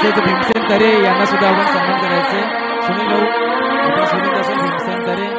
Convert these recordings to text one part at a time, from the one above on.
तसेच भीमसेन तरे यांना सुद्धा आपण सन्मान करायचे। सुनील भाऊ आपण सुनील असेल भीमसेन तरे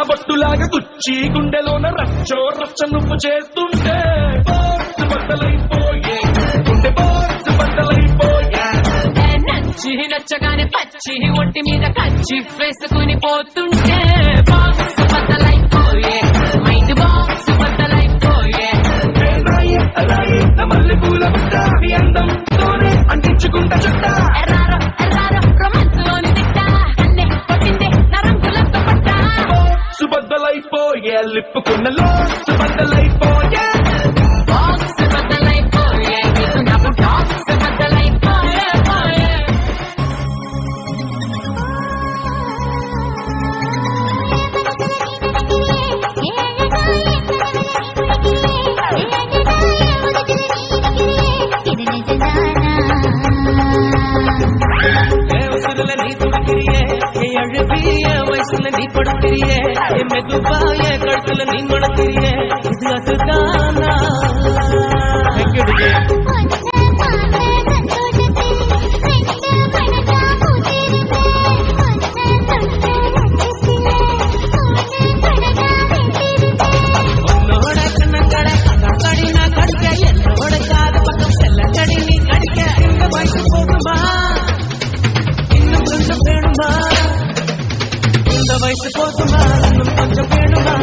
బొట్టులాగా గుచ్చి గుండెలోన రచ్చో రచ్చ నువ్వు చేస్తుంటే బాక్స్ బద్దలైపోయే గుండె బాక్స్ బద్దలైపోయే నచ్చి నచ్చగానే పచ్చి ఒంటి మీద కచ్చి వేసుకుని పోతుంటే బాక్స్ బద్దలైపోయే మైండ్ బాక్స్ బద్దలైపోయే అలాగే మల్లె పూల బుట్ట అందంతోనే అంటించుకుంటా చుట్ట ఎర్రారో ఎర్రారో రొమాన్స్ లోని తిట్ట కన్నే కొట్టిందే నరంకులతో పట్ట బద్దలైపోయే లిప్పుకున్నలో బద్దలైపోయే బాక్స్ బద్దలైపోయే నాకు బాక్స్ బద్దలైపోయే நீ துடிக்கிறியே அழுவிய வயசுல நீ படுக்கிறியே மெதுவாய கழுத்துல நீ மணக்கிறியே இது அதுதானா உன்னோட கண்ணங்கடை கடி நான் கடிக்க என்னோட காது பக்கம் செல்ல கடி நீ கடிக்க இந்த வயசு போகுமா இன்னும் கொஞ்சம் வேணுமா இந்த வயசு போகுமா இன்னும் கொஞ்சம் வேணுமா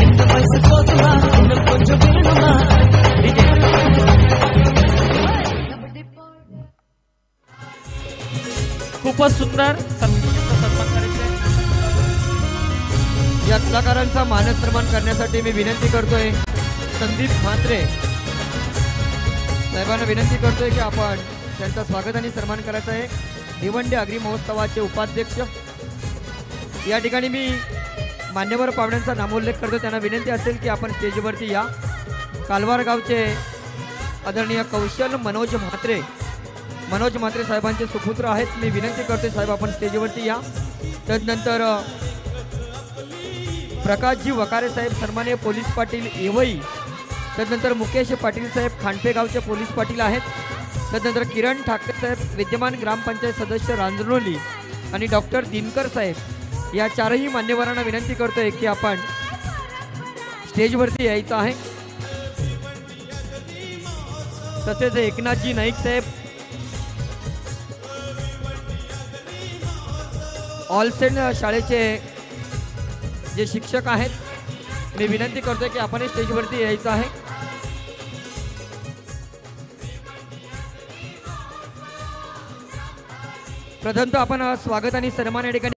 இந்த வயசு போகுமா இன்னும் கொஞ்சம் வேணுமா खूपच सुंदर सन्मान करायचे। या कलाकारांचा मानस सन्मान करण्यासाठी मी विनंती करतोय संदीप म्हात्रे साहेबांना विनंती करतोय की आपण त्यांचा स्वागत आणि सन्मान करायचा आहे। भिवंडी अग्री महोत्सवाचे उपाध्यक्ष या ठिकाणी मी मान्यवर पाहुण्यांचा नामोल्लेख करतो, त्यांना विनंती असेल की आपण स्टेजवरती या। कालवार गावचे आदरणीय कौशल मनोज म्हात्रे साहेबांचे सुपुत्र आहेत, मी विनंती करते साहेब आपण स्टेजवरती या। तदनंतर प्रकाशजी वकारे साहेब सन्माननीय पोलीस पाटील येवई, तदनंतर मुकेश पाटील साहेब खांडपे गावचे पोलीस पाटील आहेत, तदनंतर किरण ठाकरे साहेब विद्यमान ग्रामपंचायत सदस्य रांजनोली, आणि डॉक्टर दिनकर साहेब या चारही मान्यवरांना विनंती करतोय की आपण स्टेजवरती यायचं आहे. तसेच एकनाथजी नाईक साहेब ऑलसेंड शाळेचे जे शिक्षक आहेत, मी विनंती करतोय की आपण स्टेजवरती यायचं आहे. प्रथमतः आपण स्वागत आणि सन्मान या ठिकाणी